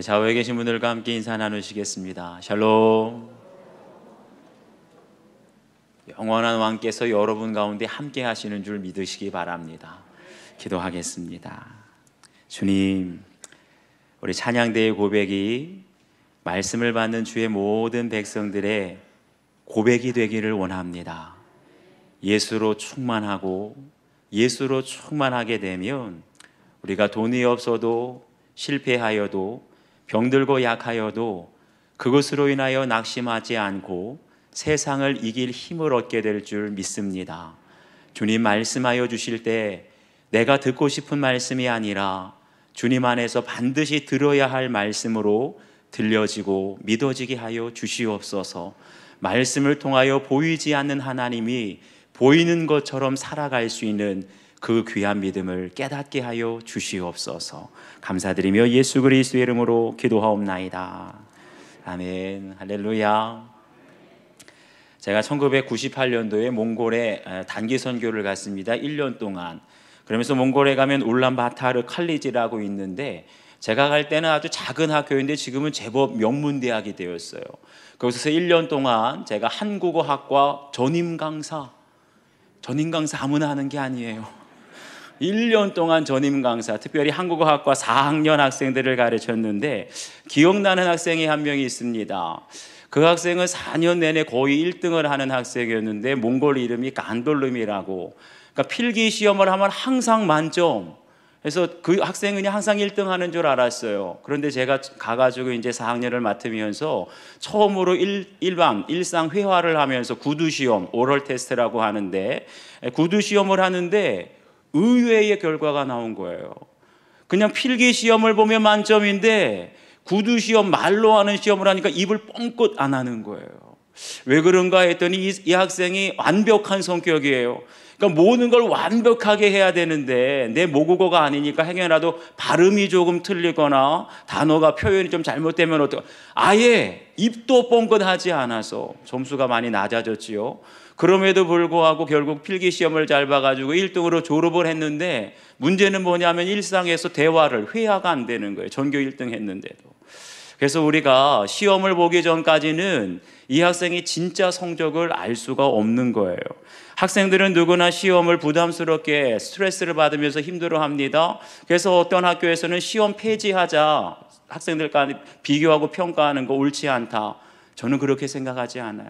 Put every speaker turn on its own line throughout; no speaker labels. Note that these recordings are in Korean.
우리 좌우에 계신 분들과 함께 인사 나누시겠습니다. 샬롬. 영원한 왕께서 여러분 가운데 함께 하시는 줄 믿으시기 바랍니다. 기도하겠습니다. 주님, 우리 찬양대의 고백이 말씀을 받는 주의 모든 백성들의 고백이 되기를 원합니다. 예수로 충만하고 예수로 충만하게 되면 우리가 돈이 없어도 실패하여도 병들고 약하여도 그것으로 인하여 낙심하지 않고 세상을 이길 힘을 얻게 될 줄 믿습니다. 주님 말씀하여 주실 때 내가 듣고 싶은 말씀이 아니라 주님 안에서 반드시 들어야 할 말씀으로 들려지고 믿어지게 하여 주시옵소서. 말씀을 통하여 보이지 않는 하나님이 보이는 것처럼 살아갈 수 있는 그 귀한 믿음을 깨닫게 하여 주시옵소서. 감사드리며 예수 그리스도의 이름으로 기도하옵나이다. 아멘. 할렐루야. 제가 1998년도에 몽골에 단기 선교를 갔습니다. 1년 동안. 그러면서 몽골에 가면 울란바타르 칼리지라고 있는데, 제가 갈 때는 아주 작은 학교인데 지금은 제법 명문대학이 되었어요. 거기서 1년 동안 제가 한국어학과 전임 강사 아무나 하는 게 아니에요. 1년 동안 전임 강사, 특별히 한국어학과 4학년 학생들을 가르쳤는데, 기억나는 학생이 한 명이 있습니다. 그 학생은 4년 내내 거의 1등을 하는 학생이었는데, 몽골 이름이 간돌름이라고, 그러니까 필기 시험을 하면 항상 만점. 그래서 그 학생은 항상 1등 하는 줄 알았어요. 그런데 제가 가가지고 이제 4학년을 맡으면서 처음으로 일상 회화를 하면서 구두시험, 오럴 테스트라고 하는데, 구두시험을 하는데 의외의 결과가 나온 거예요. 그냥 필기 시험을 보면 만점인데 구두시험, 말로 하는 시험을 하니까 입을 뻥끗 안 하는 거예요. 왜 그런가 했더니 이 학생이 완벽한 성격이에요. 그러니까 모든 걸 완벽하게 해야 되는데 내 모국어가 아니니까 행여라도 발음이 조금 틀리거나 단어가 표현이 좀 잘못되면 아예 입도 뻥끗하지 않아서 점수가 많이 낮아졌지요. 그럼에도 불구하고 결국 필기시험을 잘 봐가지고 1등으로 졸업을 했는데, 문제는 뭐냐면 일상에서 대화를, 회화가 안 되는 거예요. 전교 1등 했는데도. 그래서 우리가 시험을 보기 전까지는 이 학생이 진짜 성적을 알 수가 없는 거예요. 학생들은 누구나 시험을 부담스럽게 스트레스를 받으면서 힘들어합니다. 그래서 어떤 학교에서는 시험 폐지하자, 학생들과 비교하고 평가하는 거 옳지 않다. 저는 그렇게 생각하지 않아요.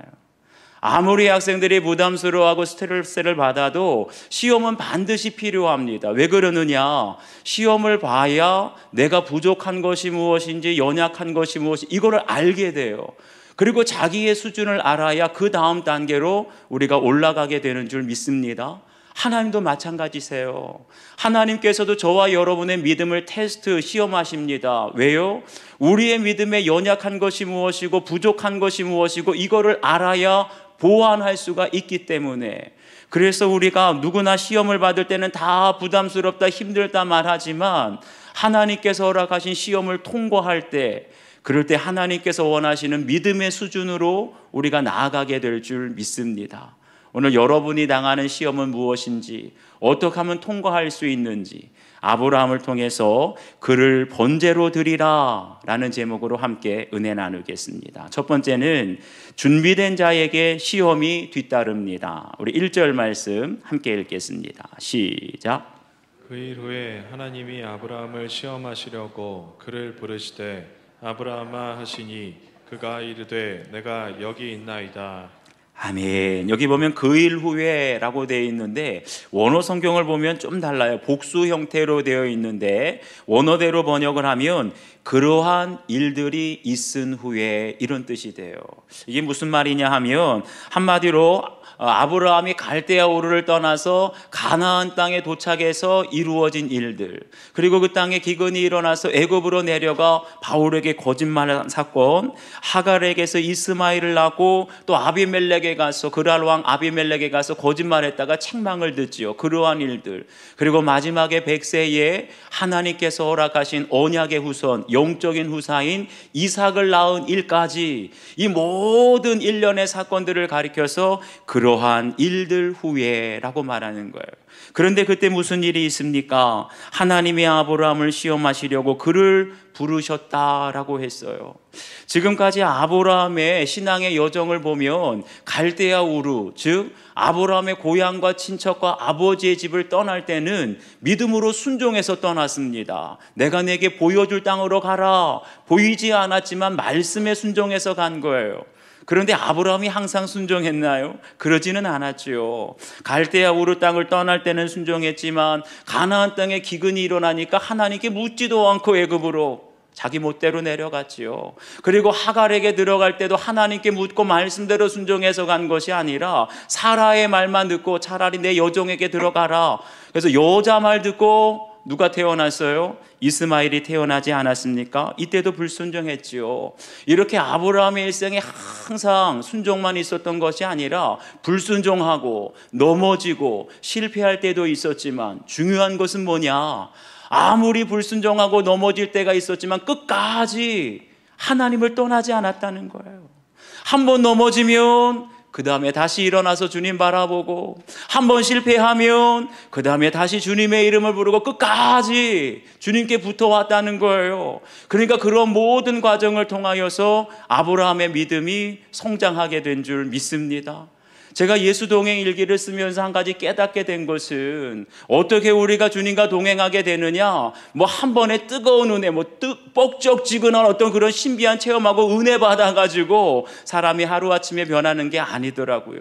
아무리 학생들이 부담스러워하고 스트레스를 받아도 시험은 반드시 필요합니다. 왜 그러느냐? 시험을 봐야 내가 부족한 것이 무엇인지, 연약한 것이 무엇인지 이거를 알게 돼요. 그리고 자기의 수준을 알아야 그 다음 단계로 우리가 올라가게 되는 줄 믿습니다. 하나님도 마찬가지세요. 하나님께서도 저와 여러분의 믿음을 테스트, 시험하십니다. 왜요? 우리의 믿음에 연약한 것이 무엇이고 부족한 것이 무엇이고 이거를 알아야 보완할 수가 있기 때문에. 그래서 우리가 누구나 시험을 받을 때는 다 부담스럽다, 힘들다 말하지만 하나님께서 허락하신 시험을 통과할 때, 그럴 때 하나님께서 원하시는 믿음의 수준으로 우리가 나아가게 될 줄 믿습니다. 오늘 여러분이 당하는 시험은 무엇인지, 어떻게 하면 통과할 수 있는지, 아브라함을 통해서 그를 번제로 드리라 라는 제목으로 함께 은혜 나누겠습니다. 첫 번째는 준비된 자에게 시험이 뒤따릅니다. 우리 1절 말씀 함께 읽겠습니다. 시작.
그 일 후에 하나님이 아브라함을 시험하시려고 그를 부르시되 아브라함아 하시니 그가 이르되 내가 여기 있나이다.
아멘. 여기 보면 그 일 후에 라고 되어 있는데, 원어 성경을 보면 좀 달라요. 복수 형태로 되어 있는데 원어대로 번역을 하면 그러한 일들이 있은 후에, 이런 뜻이 돼요. 이게 무슨 말이냐 하면, 한마디로 아브라함이 갈대아 우르를 떠나서 가나안 땅에 도착해서 이루어진 일들, 그리고 그 땅에 기근이 일어나서 애굽으로 내려가 바울에게 거짓말한 사건, 하갈에게서 이스마엘을 낳고 또 아비멜렉에 가서, 그랄 왕 아비멜렉에 가서 거짓말했다가 책망을 듣지요. 그러한 일들, 그리고 마지막에 100세에 하나님께서 허락하신 언약의 후손, 영적인 후사인 이삭을 낳은 일까지, 이 모든 일련의 사건들을 가리켜서 그러 이러한 일들 후에라고 말하는 거예요. 그런데 그때 무슨 일이 있습니까? 하나님이 아브라함을 시험하시려고 그를 부르셨다라고 했어요. 지금까지 아브라함의 신앙의 여정을 보면 갈대아 우르, 즉 아브라함의 고향과 친척과 아버지의 집을 떠날 때는 믿음으로 순종해서 떠났습니다. 내가 내게 보여줄 땅으로 가라. 보이지 않았지만 말씀에 순종해서 간 거예요. 그런데 아브라함이 항상 순종했나요? 그러지는 않았죠. 갈대아 우르 땅을 떠날 때는 순종했지만 가나안 땅에 기근이 일어나니까 하나님께 묻지도 않고 애굽으로 자기 멋대로 내려갔지요. 그리고 하갈에게 들어갈 때도 하나님께 묻고 말씀대로 순종해서 간 것이 아니라 사라의 말만 듣고 차라리 내 여종에게 들어가라. 그래서 여자 말 듣고 누가 태어났어요? 이스마엘이 태어나지 않았습니까? 이때도 불순종했지요. 이렇게 아브라함의 일생에 항상 순종만 있었던 것이 아니라 불순종하고 넘어지고 실패할 때도 있었지만 중요한 것은 뭐냐? 아무리 불순종하고 넘어질 때가 있었지만 끝까지 하나님을 떠나지 않았다는 거예요. 한번 넘어지면 그 다음에 다시 일어나서 주님 바라보고, 한번 실패하면 그 다음에 다시 주님의 이름을 부르고 끝까지 주님께 붙어왔다는 거예요. 그러니까 그런 모든 과정을 통하여서 아브라함의 믿음이 성장하게 된 줄 믿습니다. 제가 예수 동행 일기를 쓰면서 한 가지 깨닫게 된 것은, 어떻게 우리가 주님과 동행하게 되느냐, 한 번에 뜨거운 은혜, 뻑적지근한 어떤 그런 신비한 체험하고 은혜 받아가지고 사람이 하루아침에 변하는 게 아니더라고요.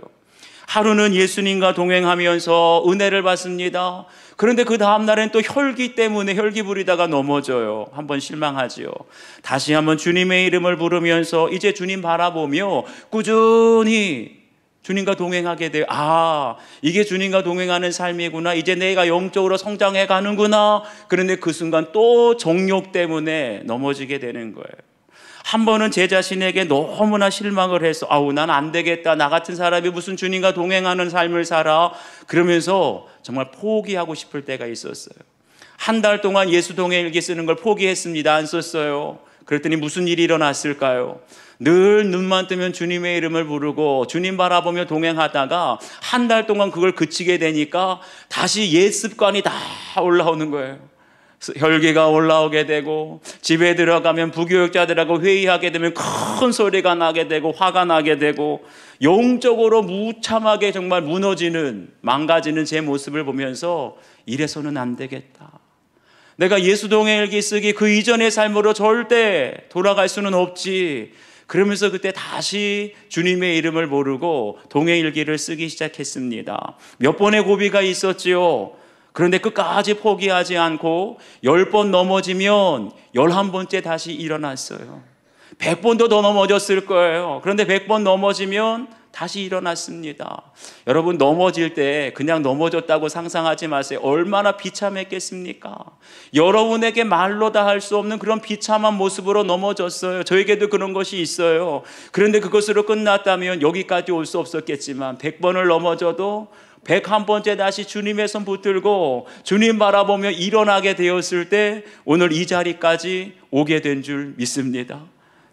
하루는 예수님과 동행하면서 은혜를 받습니다. 그런데 그 다음날엔 또 혈기 때문에 혈기 부리다가 넘어져요. 한번 실망하지요. 다시 한번 주님의 이름을 부르면서 이제 주님 바라보며 꾸준히 주님과 동행하게 돼요. 이게 주님과 동행하는 삶이구나. 이제 내가 영적으로 성장해 가는구나. 그런데 그 순간 또 정욕 때문에 넘어지게 되는 거예요. 한 번은 제 자신에게 너무나 실망을 해서 난 안 되겠다. 나 같은 사람이 무슨 주님과 동행하는 삶을 살아. 그러면서 정말 포기하고 싶을 때가 있었어요. 한 달 동안 예수 동행 일기 쓰는 걸 포기했습니다. 안 썼어요. 그랬더니 무슨 일이 일어났을까요? 늘 눈만 뜨면 주님의 이름을 부르고 주님 바라보며 동행하다가 한 달 동안 그걸 그치게 되니까 다시 옛 습관이 다 올라오는 거예요. 혈기가 올라오게 되고, 집에 들어가면 부교육자들하고 회의하게 되면 큰 소리가 나게 되고 화가 나게 되고, 영적으로 무참하게 정말 무너지는, 망가지는 제 모습을 보면서 이래서는 안 되겠다. 내가 예수 동행 일기 쓰기 그 이전의 삶으로 절대 돌아갈 수는 없지. 그러면서 그때 다시 주님의 이름을 모르고 동행 일기를 쓰기 시작했습니다. 몇 번의 고비가 있었지요. 그런데 끝까지 포기하지 않고 10번 넘어지면 11번째 다시 일어났어요. 100번도 더 넘어졌을 거예요. 그런데 100번 넘어지면 다시 일어났습니다. 여러분, 넘어질 때 그냥 넘어졌다고 상상하지 마세요. 얼마나 비참했겠습니까? 여러분에게 말로 다 할 수 없는 그런 비참한 모습으로 넘어졌어요. 저에게도 그런 것이 있어요. 그런데 그것으로 끝났다면 여기까지 올 수 없었겠지만 100번을 넘어져도 101번째 다시 주님의 손 붙들고 주님 바라보며 일어나게 되었을 때 오늘 이 자리까지 오게 된 줄 믿습니다.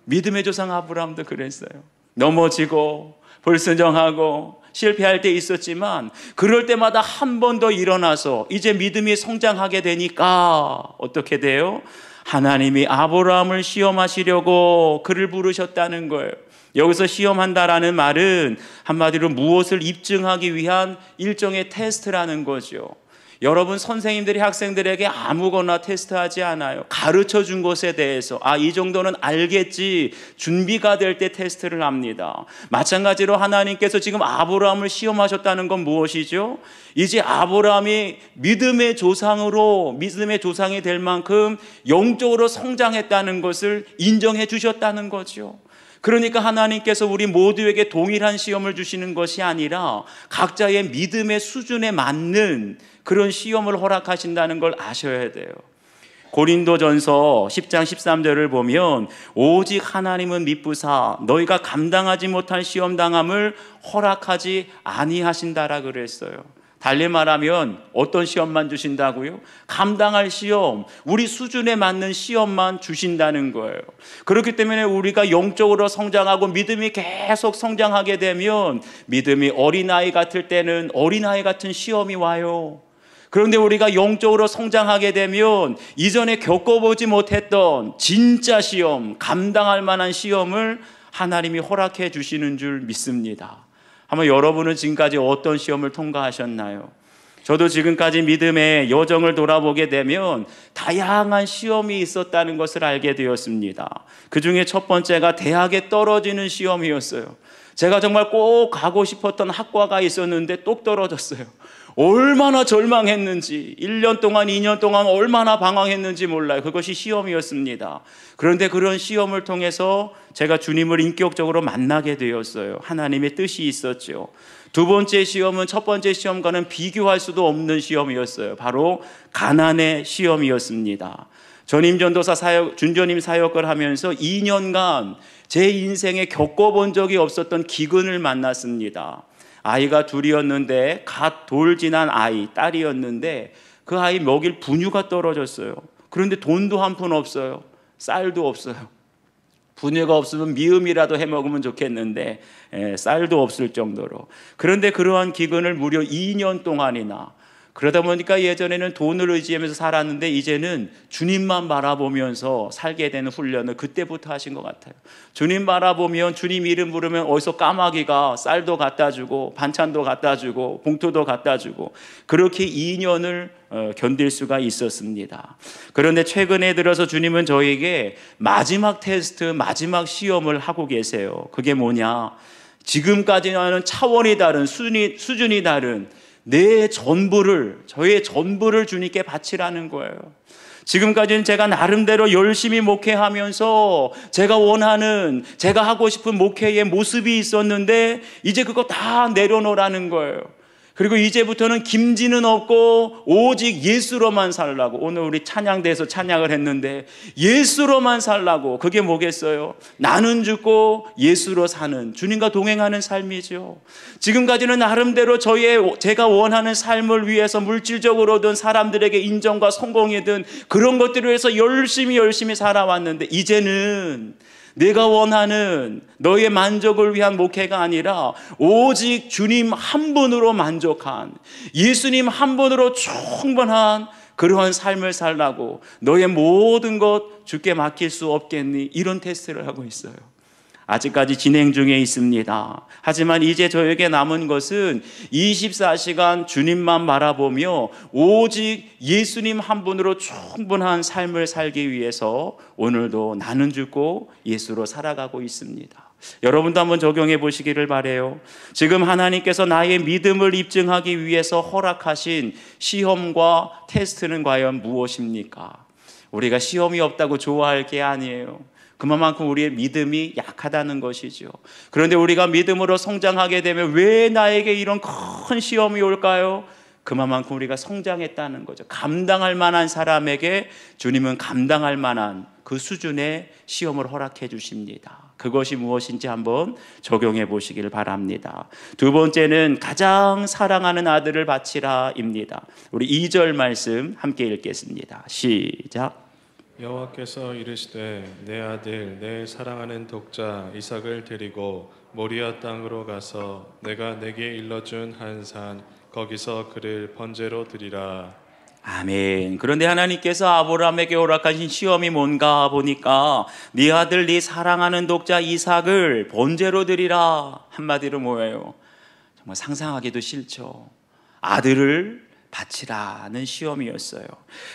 믿음의 조상 아브라함도 그랬어요. 넘어지고 불순종하고 실패할 때 있었지만 그럴 때마다 한 번 더 일어나서 이제 믿음이 성장하게 되니까 어떻게 돼요? 하나님이 아브라함을 시험하시려고 그를 부르셨다는 거예요. 여기서 시험한다라는 말은 한마디로 무엇을 입증하기 위한 일종의 테스트라는 거죠. 여러분, 선생님들이 학생들에게 아무거나 테스트하지 않아요. 가르쳐 준 것에 대해서 이 정도는 알겠지, 준비가 될 때 테스트를 합니다. 마찬가지로 하나님께서 지금 아브라함을 시험하셨다는 건 무엇이죠? 이제 아브라함이 믿음의 조상이 될 만큼 영적으로 성장했다는 것을 인정해 주셨다는 거죠. 그러니까 하나님께서 우리 모두에게 동일한 시험을 주시는 것이 아니라 각자의 믿음의 수준에 맞는 그런 시험을 허락하신다는 걸 아셔야 돼요. 고린도전서 10장 13절을 보면 오직 하나님은 미쁘사 너희가 감당하지 못할 시험 당함을 허락하지 아니하신다라 그랬어요. 달리 말하면 어떤 시험만 주신다고요? 감당할 시험, 우리 수준에 맞는 시험만 주신다는 거예요. 그렇기 때문에 우리가 영적으로 성장하고 믿음이 계속 성장하게 되면 믿음이 어린아이 같을 때는 어린아이 같은 시험이 와요. 그런데 우리가 영적으로 성장하게 되면 이전에 겪어보지 못했던 진짜 시험, 감당할 만한 시험을 하나님이 허락해 주시는 줄 믿습니다. 한번 여러분은 지금까지 어떤 시험을 통과하셨나요? 저도 지금까지 믿음의 여정을 돌아보게 되면 다양한 시험이 있었다는 것을 알게 되었습니다. 그 중에 첫 번째가 대학에 떨어지는 시험이었어요. 제가 정말 꼭 가고 싶었던 학과가 있었는데 똑 떨어졌어요. 얼마나 절망했는지, 1년 동안 2년 동안 얼마나 방황했는지 몰라요. 그것이 시험이었습니다. 그런데 그런 시험을 통해서 제가 주님을 인격적으로 만나게 되었어요. 하나님의 뜻이 있었죠. 두 번째 시험은 첫 번째 시험과는 비교할 수도 없는 시험이었어요. 바로 가난의 시험이었습니다. 전임 전도사 사역, 준전임 사역을 하면서 2년간 제 인생에 겪어본 적이 없었던 기근을 만났습니다. 아이가 둘이었는데 갓 돌 지난 아이, 딸이었는데 그 아이 먹일 분유가 떨어졌어요. 그런데 돈도 한 푼 없어요. 쌀도 없어요. 분유가 없으면 미음이라도 해 먹으면 좋겠는데 쌀도 없을 정도로. 그런데 그러한 기근을 무려 2년 동안이나, 그러다 보니까 예전에는 돈을 의지하면서 살았는데 이제는 주님만 바라보면서 살게 되는 훈련을 그때부터 하신 것 같아요. 주님 바라보면, 주님 이름 부르면 어디서 까마귀가 쌀도 갖다 주고 반찬도 갖다 주고 봉투도 갖다 주고, 그렇게 2년을 견딜 수가 있었습니다. 그런데 최근에 들어서 주님은 저에게 마지막 테스트, 마지막 시험을 하고 계세요. 그게 뭐냐? 지금까지와는 차원이 다른, 수준이 다른 내 전부를, 저의 전부를 주님께 바치라는 거예요. 지금까지는 제가 나름대로 열심히 목회하면서 제가 원하는, 제가 하고 싶은 목회의 모습이 있었는데 이제 그거 다 내려놓으라는 거예요. 그리고 이제부터는 김지는 없고 오직 예수로만 살라고. 오늘 우리 찬양대에서 찬양을 했는데 예수로만 살라고. 그게 뭐겠어요? 나는 죽고 예수로 사는, 주님과 동행하는 삶이죠. 지금까지는 나름대로 제가 원하는 삶을 위해서 물질적으로든 사람들에게 인정과 성공이든 그런 것들을 위해서 열심히 살아왔는데 이제는 내가 원하는 너의 만족을 위한 목회가 아니라 오직 주님 한 분으로 만족한, 예수님 한 분으로 충분한 그러한 삶을 살라고. 너의 모든 것 주께 맡길 수 없겠니? 이런 테스트를 하고 있어요. 아직까지 진행 중에 있습니다. 하지만 이제 저에게 남은 것은 24시간 주님만 바라보며 오직 예수님 한 분으로 충분한 삶을 살기 위해서 오늘도 나는 죽고 예수로 살아가고 있습니다. 여러분도 한번 적용해 보시기를 바라요. 지금 하나님께서 나의 믿음을 입증하기 위해서 허락하신 시험과 테스트는 과연 무엇입니까? 우리가 시험이 없다고 좋아할 게 아니에요. 그만큼 우리의 믿음이 약하다는 것이죠. 그런데 우리가 믿음으로 성장하게 되면 왜 나에게 이런 큰 시험이 올까요? 그만큼 우리가 성장했다는 거죠. 감당할 만한 사람에게 주님은 감당할 만한 그 수준의 시험을 허락해 주십니다. 그것이 무엇인지 한번 적용해 보시길 바랍니다. 두 번째는 가장 사랑하는 아들을 바치라입니다. 우리 2절 말씀 함께 읽겠습니다. 시작.
여호와께서 이르시되 내 아들 내 사랑하는 독자 이삭을 데리고 모리아 땅으로 가서 내가 내게 일러준 한 산 거기서 그를 번제로 드리라.
아멘. 그런데 하나님께서 아브라함에게 허락하신 시험이 뭔가 보니까 네 아들 네 사랑하는 독자 이삭을 번제로 드리라. 한마디로 뭐예요? 정말 상상하기도 싫죠. 아들을 바치라는 시험이었어요.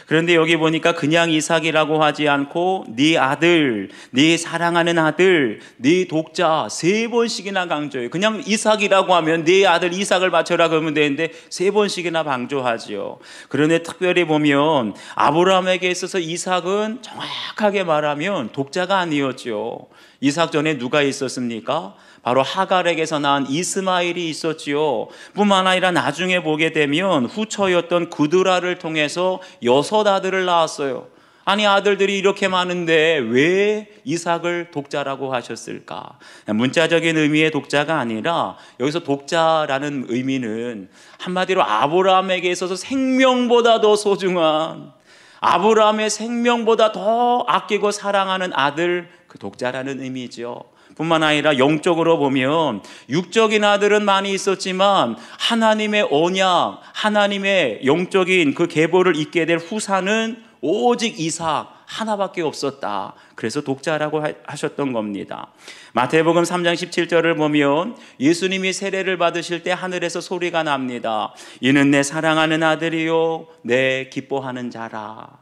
그런데 여기 보니까 그냥 이삭이라고 하지 않고 네 아들, 네 사랑하는 아들, 네 독자 3번씩이나 강조해요. 그냥 이삭이라고 하면 네 아들 이삭을 바쳐라 그러면 되는데 3번씩이나 강조하죠. 그런데 특별히 보면 아브라함에게 있어서 이삭은 정확하게 말하면 독자가 아니었죠. 이삭 전에 누가 있었습니까? 바로 하갈에게서 낳은 이스마엘이 있었지요. 뿐만 아니라 나중에 보게 되면 후처였던 구드라를 통해서 6 아들을 낳았어요. 아니 아들들이 이렇게 많은데 왜 이삭을 독자라고 하셨을까? 문자적인 의미의 독자가 아니라 여기서 독자라는 의미는 한마디로 아브라함에게 있어서 생명보다 더 소중한, 아브라함의 생명보다 더 아끼고 사랑하는 아들, 그 독자라는 의미죠. 뿐만 아니라 영적으로 보면 육적인 아들은 많이 있었지만 하나님의 언약, 하나님의 영적인 그 계보를 잇게 될 후사는 오직 이삭 하나밖에 없었다. 그래서 독자라고 하셨던 겁니다. 마태복음 3장 17절을 보면 예수님이 세례를 받으실 때 하늘에서 소리가 납니다. 이는 내 사랑하는 아들이요 내 기뻐하는 자라.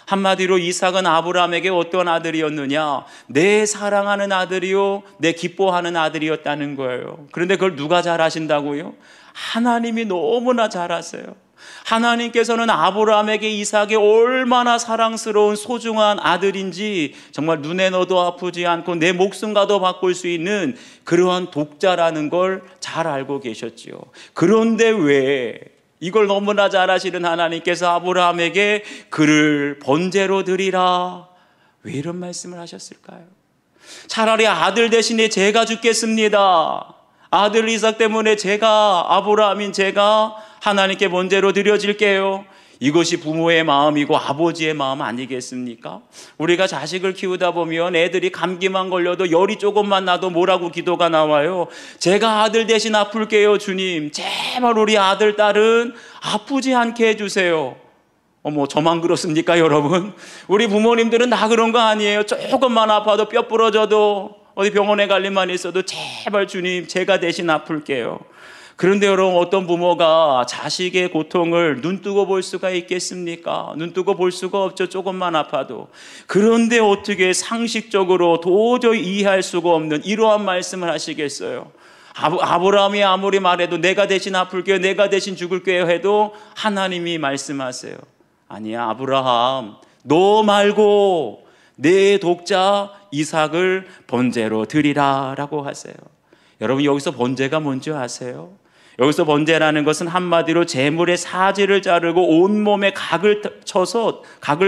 한마디로 이삭은 아브라함에게 어떤 아들이었느냐? 내 사랑하는 아들이요 내 기뻐하는 아들이었다는 거예요. 그런데 그걸 누가 잘 아신다고요? 하나님이 너무나 잘 아세요. 하나님께서는 아브라함에게 이삭이 얼마나 사랑스러운 소중한 아들인지 정말 눈에 넣어도 아프지 않고 내 목숨과도 바꿀 수 있는 그러한 독자라는 걸 잘 알고 계셨지요. 그런데 왜 이걸 너무나 잘 아시는 하나님께서 아브라함에게 그를 번제로 드리라, 왜 이런 말씀을 하셨을까요? 차라리 아들 대신에 제가 죽겠습니다. 아들 이삭 때문에 아브라함인 제가 하나님께 번제로 드려질게요. 이것이 부모의 마음이고 아버지의 마음 아니겠습니까? 우리가 자식을 키우다 보면 애들이 감기만 걸려도 열이 조금만 나도 뭐라고 기도가 나와요? 제가 아들 대신 아플게요, 주님. 제발 우리 아들, 딸은 아프지 않게 해주세요. 어머, 저만 그렇습니까, 여러분? 우리 부모님들은 다 그런 거 아니에요? 조금만 아파도 뼈 부러져도 어디 병원에 갈 일만 있어도 제발 주님, 제가 대신 아플게요. 그런데 여러분, 어떤 부모가 자식의 고통을 눈뜨고 볼 수가 있겠습니까? 눈뜨고 볼 수가 없죠. 조금만 아파도. 그런데 어떻게 상식적으로 도저히 이해할 수가 없는 이러한 말씀을 하시겠어요? 아브라함이 아무리 말해도 내가 대신 아플게요, 내가 대신 죽을게요 해도 하나님이 말씀하세요. 아니야, 아브라함, 너 말고 내 독자 이삭을 번제로 드리라 라고 하세요. 여러분, 여기서 번제가 뭔지 아세요? 여기서 번제라는 것은 한마디로 제물의 사지를 자르고 온몸에 각을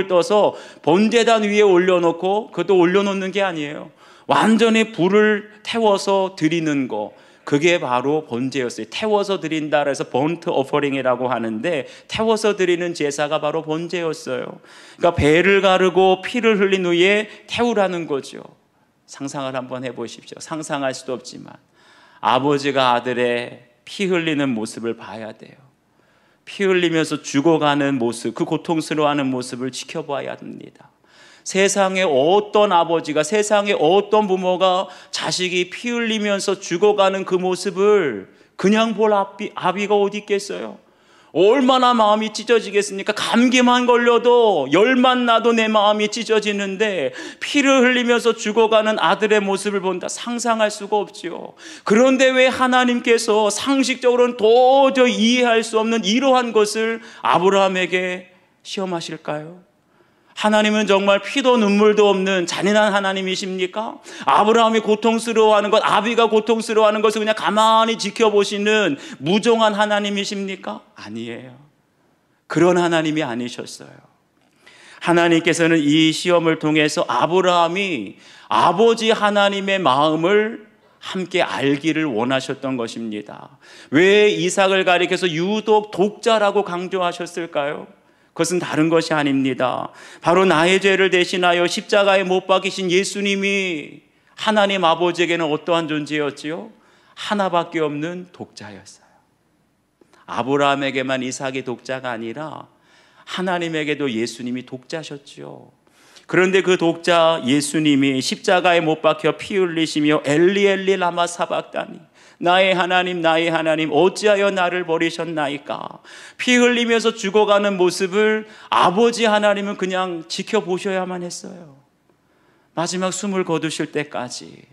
떠서 번제단 위에 올려놓고, 그것도 올려놓는 게 아니에요. 완전히 불을 태워서 드리는 거, 그게 바로 번제였어요. 태워서 드린다 그래서 번트 오퍼링이라고 하는데, 태워서 드리는 제사가 바로 번제였어요. 그러니까 배를 가르고 피를 흘린 후에 태우라는 거죠. 상상을 한번 해보십시오. 상상할 수도 없지만 아버지가 아들의 피 흘리는 모습을 봐야 돼요. 피 흘리면서 죽어가는 모습, 그 고통스러워하는 모습을 지켜봐야 합니다. 세상에 어떤 아버지가, 세상에 어떤 부모가 자식이 피 흘리면서 죽어가는 그 모습을 그냥 볼 아비가 어디 있겠어요? 얼마나 마음이 찢어지겠습니까? 감기만 걸려도, 열만 나도 내 마음이 찢어지는데 피를 흘리면서 죽어가는 아들의 모습을 본다, 상상할 수가 없지요. 그런데 왜 하나님께서 상식적으로는 도저히 이해할 수 없는 이러한 것을 아브라함에게 시험하실까요? 하나님은 정말 피도 눈물도 없는 잔인한 하나님이십니까? 아브라함이 고통스러워하는 것, 아비가 고통스러워하는 것을 그냥 가만히 지켜보시는 무정한 하나님이십니까? 아니에요. 그런 하나님이 아니셨어요. 하나님께서는 이 시험을 통해서 아브라함이 아버지 하나님의 마음을 함께 알기를 원하셨던 것입니다. 왜 이삭을 가리켜서 유독 독자라고 강조하셨을까요? 그것은 다른 것이 아닙니다. 바로 나의 죄를 대신하여 십자가에 못 박히신 예수님이 하나님 아버지에게는 어떠한 존재였지요? 하나밖에 없는 독자였어요. 아브라함에게만 이삭이 독자가 아니라 하나님에게도 예수님이 독자셨죠. 그런데 그 독자 예수님이 십자가에 못 박혀 피 흘리시며 엘리 엘리 라마 사박다니, 나의 하나님 어찌하여 나를 버리셨나이까, 피 흘리면서 죽어가는 모습을 아버지 하나님은 그냥 지켜보셔야만 했어요. 마지막 숨을 거두실 때까지.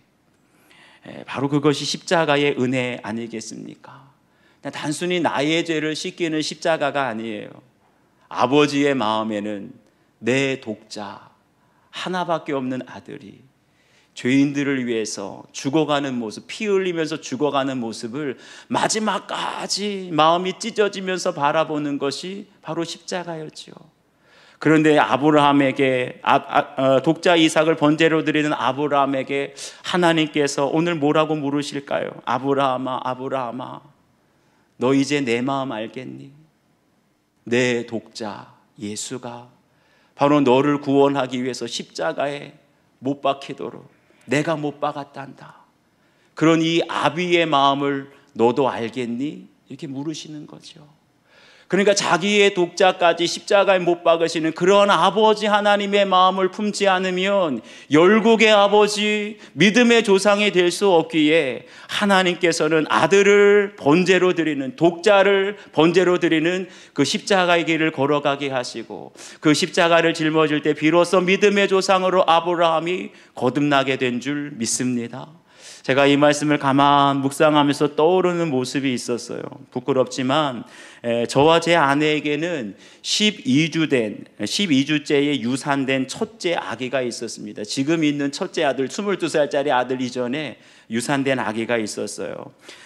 바로 그것이 십자가의 은혜 아니겠습니까? 단순히 나의 죄를 씻기는 십자가가 아니에요. 아버지의 마음에는 내 독자 하나밖에 없는 아들이 죄인들을 위해서 죽어가는 모습, 피 흘리면서 죽어가는 모습을 마지막까지 마음이 찢어지면서 바라보는 것이 바로 십자가였죠. 그런데 아브라함에게 독자 이삭을 번제로 드리는 아브라함에게 하나님께서 오늘 뭐라고 물으실까요? 아브라함아, 아브라함아, 너 이제 내 마음 알겠니? 내 독자 예수가 바로 너를 구원하기 위해서 십자가에 못 박히도록 내가 못 박았단다. 그런 이 아비의 마음을 너도 알겠니? 이렇게 물으시는 거죠. 그러니까 자기의 독자까지 십자가에 못 박으시는 그런 아버지 하나님의 마음을 품지 않으면 열국의 아버지, 믿음의 조상이 될 수 없기에 하나님께서는 아들을 번제로 드리는, 독자를 번제로 드리는 그 십자가의 길을 걸어가게 하시고, 그 십자가를 짊어질 때 비로소 믿음의 조상으로 아브라함이 거듭나게 된 줄 믿습니다. 제가 이 말씀을 가만 묵상하면서 떠오르는 모습이 있었어요. 부끄럽지만 저와 제 아내에게는 12주째에 유산된 첫째 아기가 있었습니다. 지금 있는 첫째 아들, 22살짜리 아들 이전에 유산된 아기가 있었어요.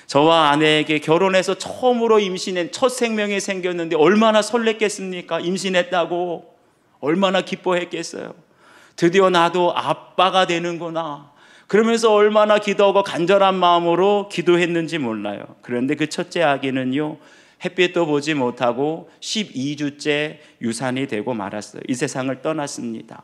저와 아내에게 결혼해서 처음으로 임신한 첫 생명이 생겼는데 얼마나 설렜겠습니까? 임신했다고 얼마나 기뻐했겠어요. 드디어 나도 아빠가 되는구나. 그러면서 얼마나 기도하고 간절한 마음으로 기도했는지 몰라요. 그런데 그 첫째 아기는요, 햇빛도 보지 못하고 12주째 유산이 되고 말았어요. 이 세상을 떠났습니다.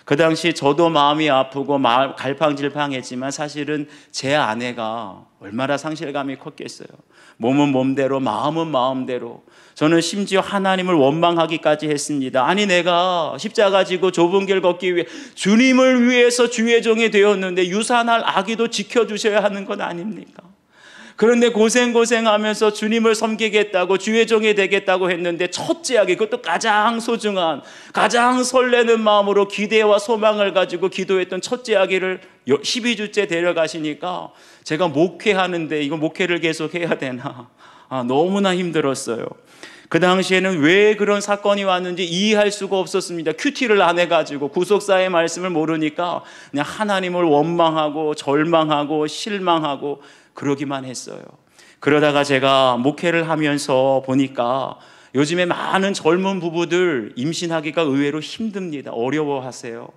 그 당시 저도 마음이 아프고 갈팡질팡했지만 사실은 제 아내가 얼마나 상실감이 컸겠어요. 몸은 몸대로, 마음은 마음대로. 저는 심지어 하나님을 원망하기까지 했습니다. 아니, 내가 십자가 지고 좁은 길 걷기 위해 주님을 위해서 주의 종이 되었는데 유산할 아기도 지켜주셔야 하는 것 아닙니까? 그런데 고생하면서 주님을 섬기겠다고, 주의 종이 되겠다고 했는데 첫째 아기, 그것도 가장 소중한, 가장 설레는 마음으로 기대와 소망을 가지고 기도했던 첫째 아기를 12주째 데려가시니까 제가 목회하는데 이거 목회를 계속 해야 되나, 너무나 힘들었어요. 그 당시에는 왜 그런 사건이 왔는지 이해할 수가 없었습니다. 큐티를 안 해가지고 구속사의 말씀을 모르니까 그냥 하나님을 원망하고 절망하고 실망하고 그러기만 했어요. 그러다가 제가 목회를 하면서 보니까 요즘에 많은 젊은 부부들 임신하기가 의외로 힘듭니다. 어려워하세요.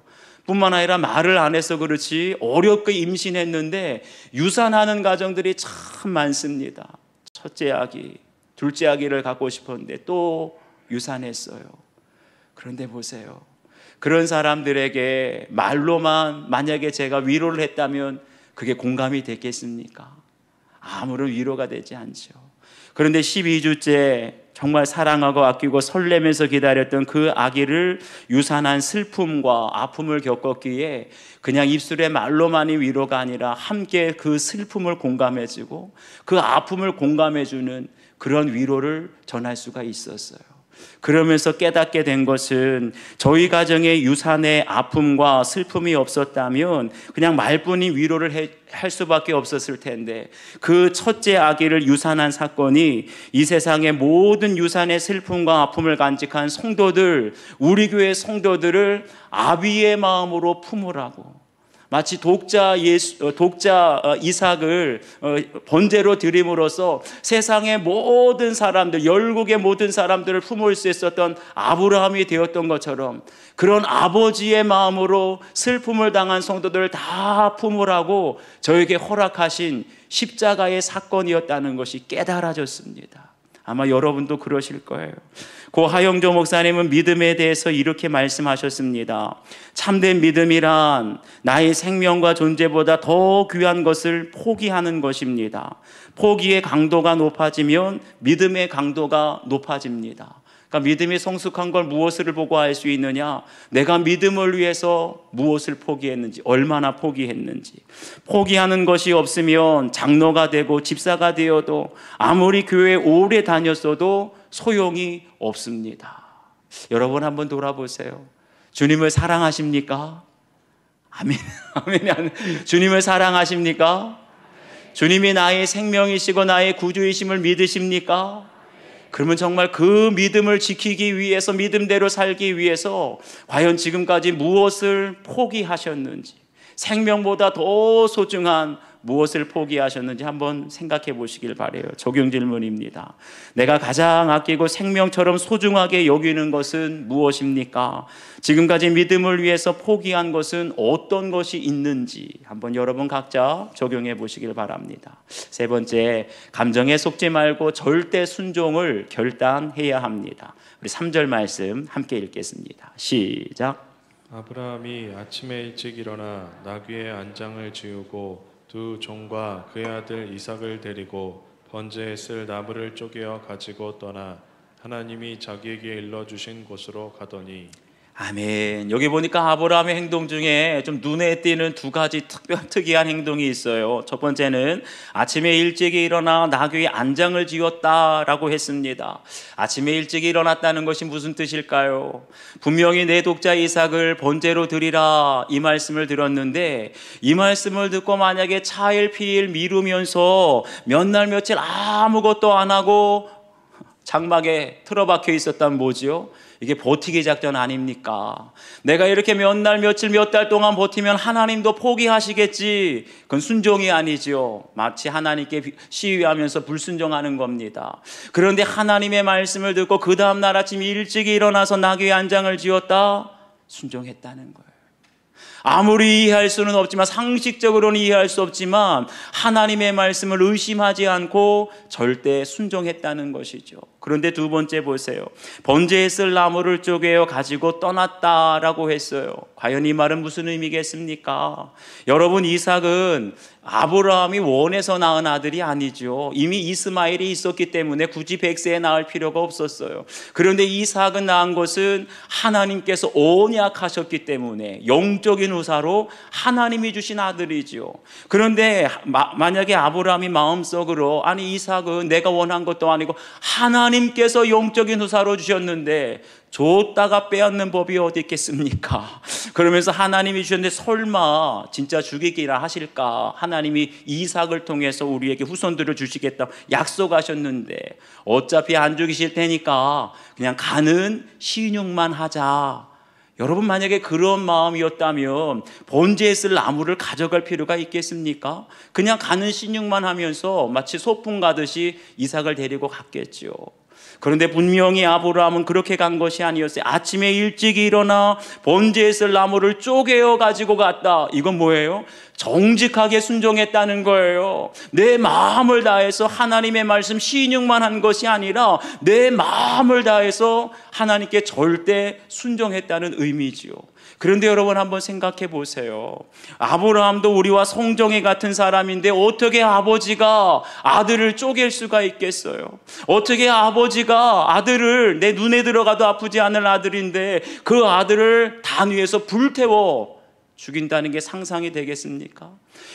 뿐만 아니라 말을 안 해서 그렇지 어렵게 임신했는데 유산하는 가정들이 참 많습니다. 첫째 아기, 둘째 아기를 갖고 싶었는데 또 유산했어요. 그런데 보세요. 그런 사람들에게 말로만 만약에 제가 위로를 했다면 그게 공감이 됐겠습니까? 아무런 위로가 되지 않죠. 그런데 12주째 정말 사랑하고 아끼고 설레면서 기다렸던 그 아기를 유산한 슬픔과 아픔을 겪었기에 그냥 입술의 말로만이 위로가 아니라 함께 그 슬픔을 공감해주고 그 아픔을 공감해주는 그런 위로를 전할 수가 있었어요. 그러면서 깨닫게 된 것은 저희 가정에 유산의 아픔과 슬픔이 없었다면 그냥 말뿐인 위로를 할 수밖에 없었을 텐데 그 첫째 아기를 유산한 사건이 이 세상의 모든 유산의 슬픔과 아픔을 간직한 성도들, 우리 교회 성도들을 아비의 마음으로 품으라고, 마치 독자 이삭을 번제로 드림으로써 세상의 모든 사람들, 열국의 모든 사람들을 품을 수 있었던 아브라함이 되었던 것처럼 그런 아버지의 마음으로 슬픔을 당한 성도들을 다 품으라고 저에게 허락하신 십자가의 사건이었다는 것이 깨달아졌습니다. 아마 여러분도 그러실 거예요. 고 하영조 목사님은 믿음에 대해서 이렇게 말씀하셨습니다. 참된 믿음이란 나의 생명과 존재보다 더 귀한 것을 포기하는 것입니다. 포기의 강도가 높아지면 믿음의 강도가 높아집니다. 그러니까 믿음이 성숙한 걸 무엇을 보고 알 수 있느냐? 내가 믿음을 위해서 무엇을 포기했는지, 얼마나 포기했는지. 포기하는 것이 없으면 장로가 되고 집사가 되어도 아무리 교회에 오래 다녔어도 소용이 없습니다. 여러분 한번 돌아보세요. 주님을 사랑하십니까? 아멘. 아멘. 주님을 사랑하십니까? 주님이 나의 생명이시고 나의 구주이심을 믿으십니까? 그러면 정말 그 믿음을 지키기 위해서, 믿음대로 살기 위해서 과연 지금까지 무엇을 포기하셨는지, 생명보다 더 소중한 무엇을 포기하셨는지 한번 생각해 보시길 바라요. 적용 질문입니다. 내가 가장 아끼고 생명처럼 소중하게 여기는 것은 무엇입니까? 지금까지 믿음을 위해서 포기한 것은 어떤 것이 있는지 한번 여러분 각자 적용해 보시길 바랍니다. 세 번째, 감정에 속지 말고 절대 순종을 결단해야 합니다. 우리 3절 말씀 함께 읽겠습니다. 시작.
아브라함이 아침에 일찍 일어나 나귀의 안장을 지우고 두 종과 그의 아들 이삭을 데리고 번제에 쓸 나무를 쪼개어 가지고 떠나 하나님이 자기에게 일러주신 곳으로 가더니.
아멘. 여기 보니까 아브라함의 행동 중에 좀 눈에 띄는 두 가지 특이한 행동이 있어요. 첫 번째는 아침에 일찍 일어나 나귀의 안장을 지었다라고 했습니다. 아침에 일찍 일어났다는 것이 무슨 뜻일까요? 분명히 내 독자 이삭을 번제로 드리라 이 말씀을 들었는데, 이 말씀을 듣고 만약에 차일피일 미루면서 몇 날 며칠 아무것도 안 하고 장막에 틀어박혀 있었다면 뭐지요? 이게 버티기 작전 아닙니까? 내가 이렇게 몇 날 며칠 몇 달 동안 버티면 하나님도 포기하시겠지. 그건 순종이 아니죠. 마치 하나님께 시위하면서 불순종하는 겁니다. 그런데 하나님의 말씀을 듣고 그 다음날 아침 일찍 일어나서 나귀의 안장을 지었다? 순종했다는 거예요. 아무리 이해할 수는 없지만, 상식적으로는 이해할 수 없지만 하나님의 말씀을 의심하지 않고 절대 순종했다는 것이죠. 그런데 두 번째 보세요. 번제에 쓸 나무를 쪼개어 가지고 떠났다라고 했어요. 과연 이 말은 무슨 의미겠습니까? 여러분, 이삭은 아브라함이 원해서 낳은 아들이 아니죠. 이미 이스마엘이 있었기 때문에 굳이 100세에 낳을 필요가 없었어요. 그런데 이삭은 낳은 것은 하나님께서 언약하셨기 때문에 영적인 후사로 하나님이 주신 아들이죠. 그런데 만약에 아브라함이 마음속으로, 아니 이삭은 내가 원한 것도 아니고 하나님께서 영적인 후사로 주셨는데 줬다가 빼앗는 법이 어디 있겠습니까? 그러면서 하나님이 주셨는데 설마 진짜 죽이기라 하실까? 하나님이 이삭을 통해서 우리에게 후손들을 주시겠다 약속하셨는데 어차피 안 죽이실 테니까 그냥 가는 신용만 하자. 여러분, 만약에 그런 마음이었다면 번제에 쓸 나무를 가져갈 필요가 있겠습니까? 그냥 가는 신용만 하면서 마치 소풍 가듯이 이삭을 데리고 갔겠죠. 그런데 분명히 아브라함은 그렇게 간 것이 아니었어요. 아침에 일찍 일어나 번제에 쓸 나무를 쪼개어 가지고 갔다. 이건 뭐예요? 정직하게 순종했다는 거예요. 내 마음을 다해서 하나님의 말씀 신용만 한 것이 아니라 내 마음을 다해서 하나님께 절대 순종했다는 의미지요. 그런데 여러분, 한번 생각해 보세요. 아브라함도 우리와 성정이 같은 사람인데 어떻게 아버지가 아들을 쪼갤 수가 있겠어요? 어떻게 아버지가 아들을, 내 눈에 들어가도 아프지 않을 아들인데 그 아들을 단 위에서 불태워 죽인다는 게 상상이 되겠습니까?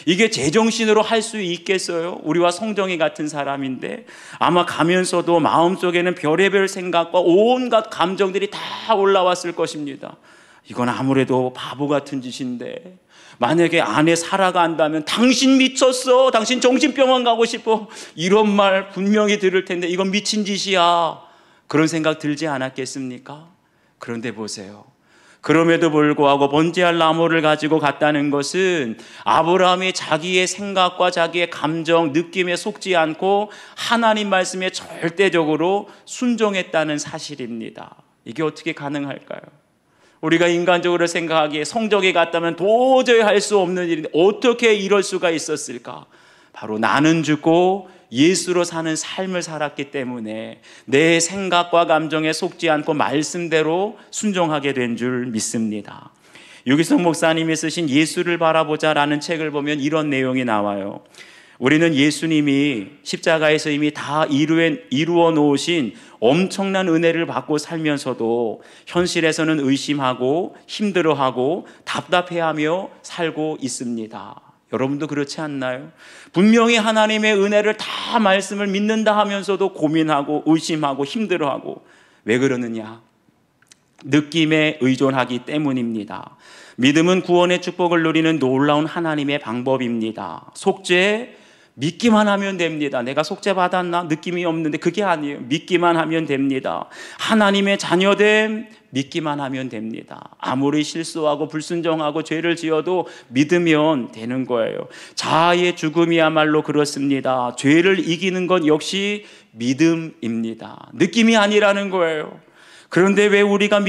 이게 제정신으로 할 수 있겠어요? 우리와 성정이 같은 사람인데 아마 가면서도 마음속에는 별의별 생각과 온갖 감정들이 다 올라왔을 것입니다. 이건 아무래도 바보 같은 짓인데, 만약에 아내 사라가 한다면 당신 미쳤어, 당신 정신병원 가고 싶어, 이런 말 분명히 들을 텐데 이건 미친 짓이야. 그런 생각 들지 않았겠습니까? 그런데 보세요. 그럼에도 불구하고 번제할 나무를 가지고 갔다는 것은 아브라함이 자기의 생각과 자기의 감정, 느낌에 속지 않고 하나님 말씀에 절대적으로 순종했다는 사실입니다. 이게 어떻게 가능할까요? 우리가 인간적으로 생각하기에 성적이 같다면 도저히 할 수 없는 일인데 어떻게 이럴 수가 있었을까? 바로 나는 죽고 예수로 사는 삶을 살았기 때문에 내 생각과 감정에 속지 않고 말씀대로 순종하게 된 줄 믿습니다. 유기성 목사님이 쓰신 예수를 바라보자라는 책을 보면 이런 내용이 나와요. 우리는 예수님이 십자가에서 이미 다 이루어 놓으신 엄청난 은혜를 받고 살면서도 현실에서는 의심하고 힘들어하고 답답해하며 살고 있습니다. 여러분도 그렇지 않나요? 분명히 하나님의 은혜를 다 말씀을 믿는다 하면서도 고민하고 의심하고 힘들어하고. 왜 그러느냐? 느낌에 의존하기 때문입니다. 믿음은 구원의 축복을 누리는 놀라운 하나님의 방법입니다. 속죄, 믿기만 하면 됩니다. 내가 속죄받았나? 느낌이 없는데 그게 아니에요. 믿기만 하면 됩니다. 하나님의 자녀됨 믿기만 하면 됩니다. 아무리 실수하고 불순종하고 죄를 지어도 믿으면 되는 거예요. 자아의 죽음이야말로 그렇습니다. 죄를 이기는 건 역시 믿음입니다. 느낌이 아니라는 거예요. 그런데 왜 우리가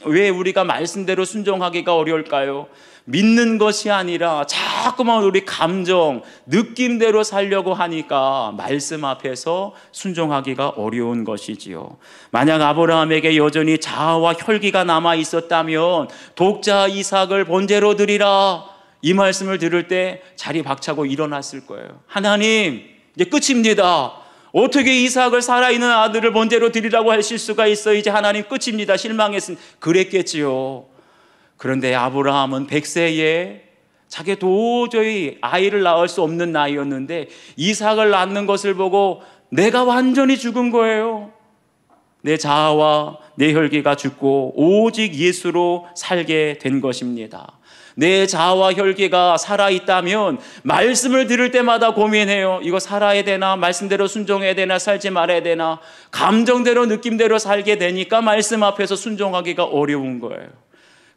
왜 우리가 말씀대로 순종하기가 어려울까요? 믿는 것이 아니라 자꾸만 우리 감정, 느낌대로 살려고 하니까 말씀 앞에서 순종하기가 어려운 것이지요. 만약 아브라함에게 여전히 자아와 혈기가 남아 있었다면 독자 이삭을 번제로 드리라, 이 말씀을 들을 때 자리 박차고 일어났을 거예요. 하나님, 이제 끝입니다. 어떻게 이삭을 살아있는 아들을 번제로 드리라고 하실 수가 있어? 이제 하나님 끝입니다. 실망했습니다. 그랬겠지요. 그런데 아브라함은 100세에 자기 도저히 아이를 낳을 수 없는 나이였는데 이삭을 낳는 것을 보고 내가 완전히 죽은 거예요. 내 자아와 내 혈기가 죽고 오직 예수로 살게 된 것입니다. 내 자아와 혈기가 살아있다면 말씀을 들을 때마다 고민해요. 이거 살아야 되나? 말씀대로 순종해야 되나? 살지 말아야 되나? 감정대로 느낌대로 살게 되니까 말씀 앞에서 순종하기가 어려운 거예요.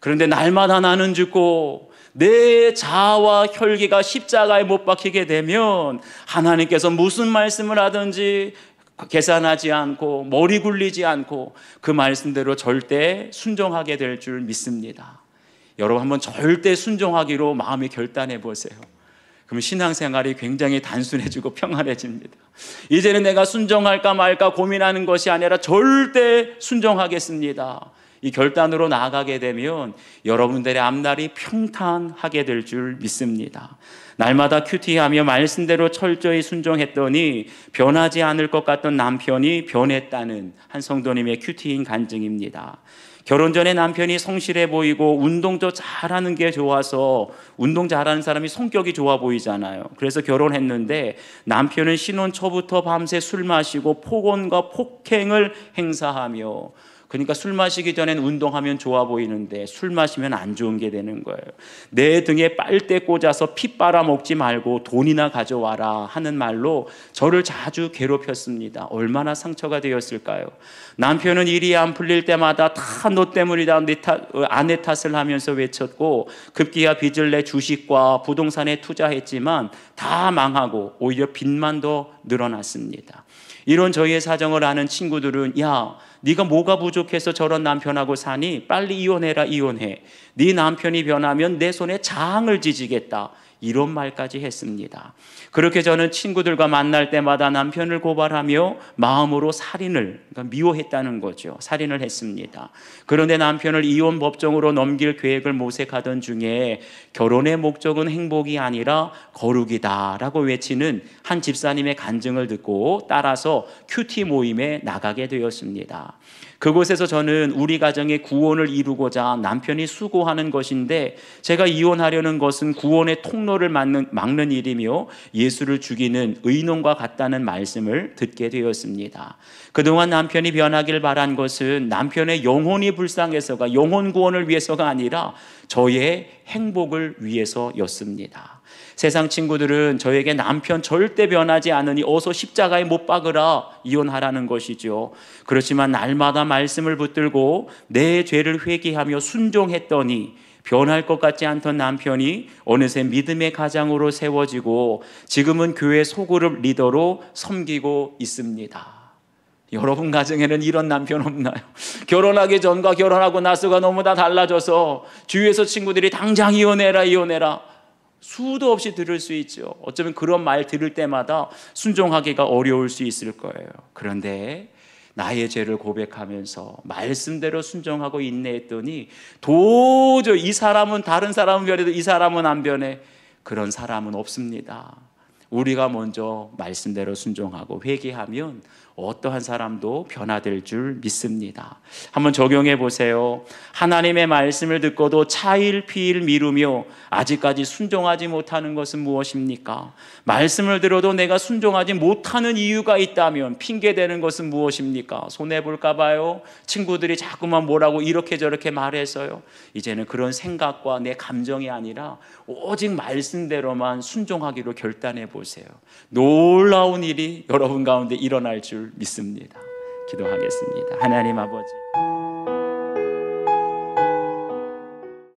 그런데 날마다 나는 죽고 내 자아와 혈기가 십자가에 못 박히게 되면 하나님께서 무슨 말씀을 하든지 계산하지 않고 머리 굴리지 않고 그 말씀대로 절대 순종하게 될 줄 믿습니다. 여러분 한번 절대 순종하기로 마음에 결단해 보세요. 그러면 신앙생활이 굉장히 단순해지고 평안해집니다. 이제는 내가 순종할까 말까 고민하는 것이 아니라 절대 순종하겠습니다. 이 결단으로 나아가게 되면 여러분들의 앞날이 평탄하게 될 줄 믿습니다. 날마다 큐티하며 말씀대로 철저히 순종했더니 변하지 않을 것 같던 남편이 변했다는 한 성도님의 큐티인 간증입니다. 결혼 전에 남편이 성실해 보이고 운동도 잘하는 게 좋아서, 운동 잘하는 사람이 성격이 좋아 보이잖아요. 그래서 결혼했는데 남편은 신혼 초부터 밤새 술 마시고 폭언과 폭행을 행사하며, 그러니까 술 마시기 전엔 운동하면 좋아 보이는데 술 마시면 안 좋은 게 되는 거예요. 내 등에 빨대 꽂아서 피 빨아먹지 말고 돈이나 가져와라 하는 말로 저를 자주 괴롭혔습니다. 얼마나 상처가 되었을까요? 남편은 일이 안 풀릴 때마다 다 너 때문이다, 아내 탓을 하면서 외쳤고 급기야 빚을 내 주식과 부동산에 투자했지만 다 망하고 오히려 빚만 더 늘어났습니다. 이런 저희의 사정을 아는 친구들은 야, 네가 뭐가 부족해서 저런 남편하고 사니? 빨리 이혼해라, 이혼해. 네 남편이 변하면 내 손에 장을 지지겠다. 이런 말까지 했습니다. 그렇게 저는 친구들과 만날 때마다 남편을 고발하며 마음으로 살인을, 그러니까 미워했다는 거죠. 살인을 했습니다. 그런데 남편을 이혼 법정으로 넘길 계획을 모색하던 중에 결혼의 목적은 행복이 아니라 거룩이다라고 외치는 한 집사님의 간증을 듣고 따라서 큐티 모임에 나가게 되었습니다. 그곳에서 저는 우리 가정의 구원을 이루고자 남편이 수고하는 것인데 제가 이혼하려는 것은 구원의 통로를 막는 일이며 예수를 죽이는 의논과 같다는 말씀을 듣게 되었습니다. 그동안 남편이 변하길 바란 것은 남편의 영혼이 불쌍해서가, 영혼 구원을 위해서가 아니라 저의 행복을 위해서였습니다. 세상 친구들은 저에게 남편 절대 변하지 않으니 어서 십자가에 못 박으라, 이혼하라는 것이죠. 그렇지만 날마다 말씀을 붙들고 내 죄를 회개하며 순종했더니 변할 것 같지 않던 남편이 어느새 믿음의 가장으로 세워지고 지금은 교회 소그룹 리더로 섬기고 있습니다. 여러분 가정에는 이런 남편 없나요? 결혼하기 전과 결혼하고 나서가 너무 다 달라져서 주위에서 친구들이 당장 이혼해라, 이혼해라 수도 없이 들을 수 있죠. 어쩌면 그런 말 들을 때마다 순종하기가 어려울 수 있을 거예요. 그런데 나의 죄를 고백하면서 말씀대로 순종하고 인내했더니 도저히 이 사람은, 다른 사람은 변해도 이 사람은 안 변해. 그런 사람은 없습니다. 우리가 먼저 말씀대로 순종하고 회개하면 어떠한 사람도 변화될 줄 믿습니다. 한번 적용해 보세요. 하나님의 말씀을 듣고도 차일피일 미루며 아직까지 순종하지 못하는 것은 무엇입니까? 말씀을 들어도 내가 순종하지 못하는 이유가 있다면 핑계대는 것은 무엇입니까? 손해볼까 봐요. 친구들이 자꾸만 뭐라고 이렇게 저렇게 말해서요. 이제는 그런 생각과 내 감정이 아니라 오직 말씀대로만 순종하기로 결단해 보세요. 놀라운 일이 여러분 가운데 일어날 줄 믿습니다. 기도하겠습니다. 하나님 아버지,